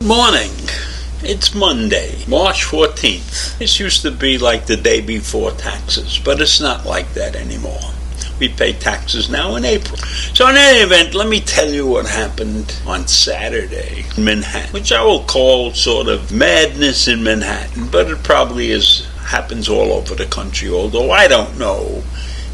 Morning. It's Monday, March 14th. This used to be like the day before taxes, but it's not like that anymore. We pay taxes now in April. So in any event, let me tell you what happened on Saturday in Manhattan, which I will call sort of madness in Manhattan, but it probably happens all over the country, although I don't know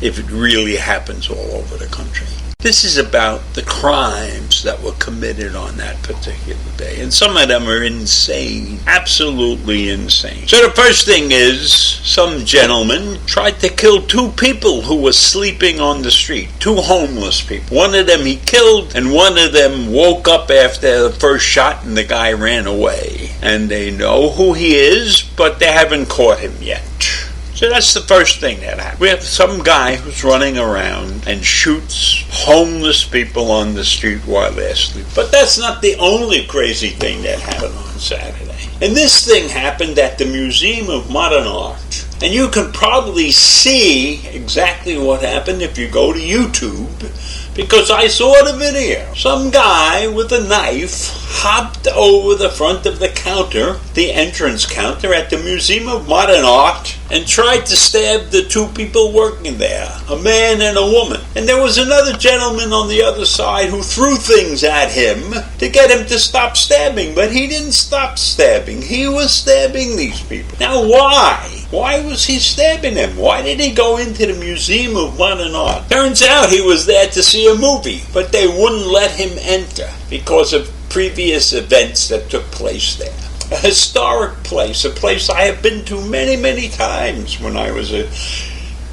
if it really happens all over the country. This is about the crimes that were committed on that particular day. And some of them are insane. Absolutely insane. So the first thing is, some gentleman tried to kill two people who were sleeping on the street. Two homeless people. One of them he killed, and one of them woke up after the first shot and the guy ran away. And they know who he is, but they haven't caught him yet. So that's the first thing that happened. We have some guy who's running around and shoots homeless people on the street while they're asleep. But that's not the only crazy thing that happened on Saturday. And this thing happened at the Museum of Modern Art. And you can probably see exactly what happened if you go to YouTube, because I saw the video. Some guy with a knife hopped over the front of the counter, the entrance counter at the Museum of Modern Art, and tried to stab the two people working there, a man and a woman. And there was another gentleman on the other side who threw things at him to get him to stop stabbing, but he didn't stop stabbing. He was stabbing these people. Now why? Why was he stabbing them? Why did he go into the Museum of Modern Art? Turns out he was there to see a movie, but they wouldn't let him enter because of previous events that took place there. A historic place, a place I have been to many, many times when I was a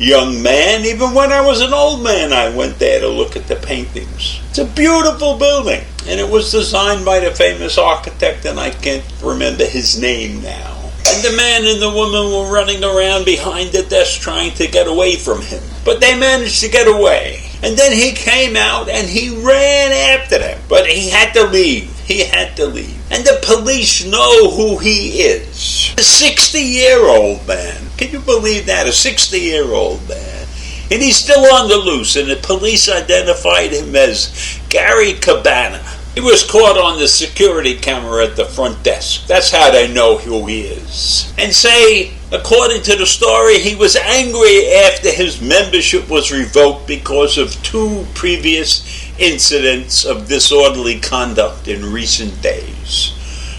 young man. Even when I was an old man, I went there to look at the paintings. It's a beautiful building, and it was designed by the famous architect, and I can't remember his name now. And the man and the woman were running around behind the desk trying to get away from him. But they managed to get away. And then he came out and he ran after them. But he had to leave. He had to leave. And the police know who he is. A 60-year-old man. Can you believe that? A 60-year-old man. And he's still on the loose. And the police identified him as Gary Cabana. He was caught on the security camera at the front desk. That's how they know who he is. And say, according to the story, he was angry after his membership was revoked because of two previous incidents of disorderly conduct in recent days.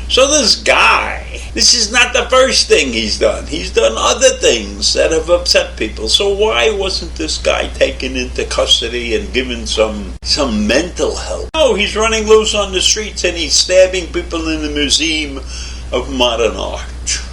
So this guy, this is not the first thing he's done. He's done other things that have upset people. So why wasn't this guy taken into custody and given some mental help? No, he's running loose on the streets and he's stabbing people in the Museum of Modern Art.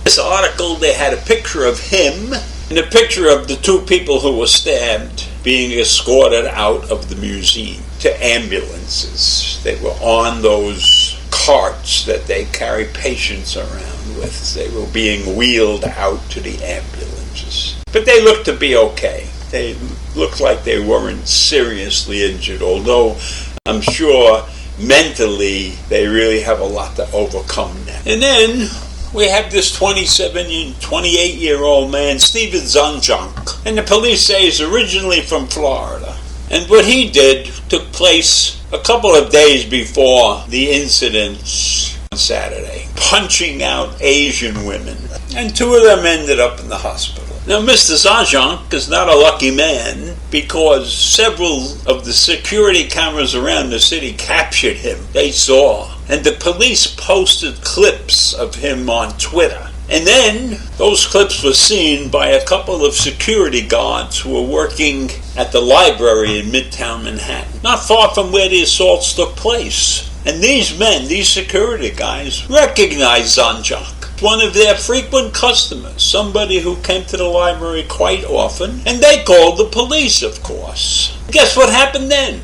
This article, they had a picture of him and a picture of the two people who were stabbed being escorted out of the museum to ambulances. They were on those carts that they carry patients around with. They were being wheeled out to the ambulances. But they looked to be okay. They looked like they weren't seriously injured, although I'm sure mentally they really have a lot to overcome now. And then we have this 28-year-old man, Steven Zonjunk, and the police say he's originally from Florida. And what he did took place a couple of days before the incidents on Saturday, punching out Asian women. And two of them ended up in the hospital. Now, Mr. Zonjunk is not a lucky man because several of the security cameras around the city captured him. They saw. And the police posted clips of him on Twitter. And then those clips were seen by a couple of security guards who were working at the library in Midtown Manhattan, not far from where the assaults took place. And these men, these security guys, recognized Zonjunk, one of their frequent customers, somebody who came to the library quite often, and they called the police, of course. Guess what happened then?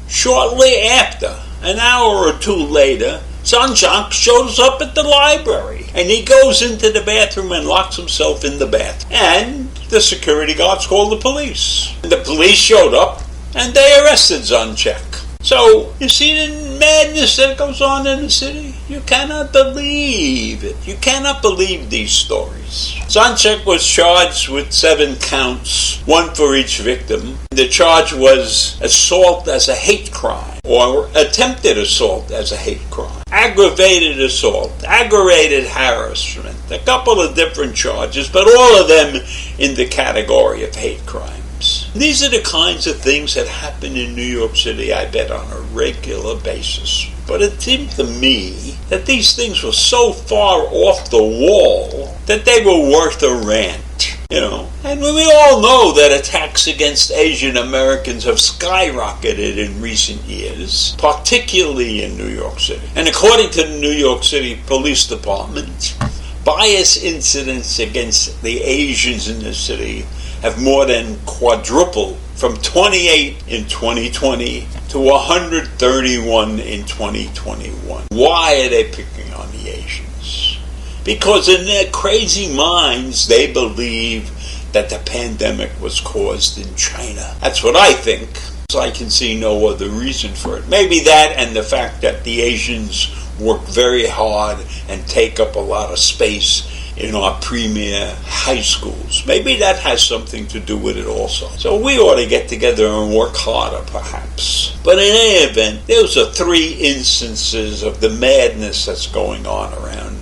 Shortly after, an hour or two later, Sanjak shows up at the library, and he goes into the bathroom and locks himself in the bathroom. And the security guards called the police. And the police showed up, and they arrested Sanjak. So, you see the madness that goes on in the city? You cannot believe it. You cannot believe these stories. Sanjak was charged with 7 counts, 1 for each victim. The charge was assault as a hate crime, or attempted assault as a hate crime, aggravated assault, aggravated harassment, a couple of different charges, but all of them in the category of hate crimes. These are the kinds of things that happen in New York City, I bet, on a regular basis. But it seemed to me that these things were so far off the wall that they were worth a rant. And we all know that attacks against Asian Americans have skyrocketed in recent years, particularly in New York City. And according to the New York City Police Department, bias incidents against the Asians in the city have more than quadrupled from 28 in 2020 to 131 in 2021. Why are they picking on the Asians? Because in their crazy minds, they believe that the pandemic was caused in China. That's what I think. So I can see no other reason for it. Maybe that and the fact that the Asians work very hard and take up a lot of space in our premier high schools. Maybe that has something to do with it also. So we ought to get together and work harder, perhaps. But in any event, those are 3 instances of the madness that's going on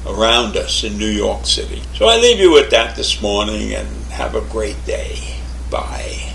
around us in New York City. So I leave you with that this morning, and have a great day. Bye.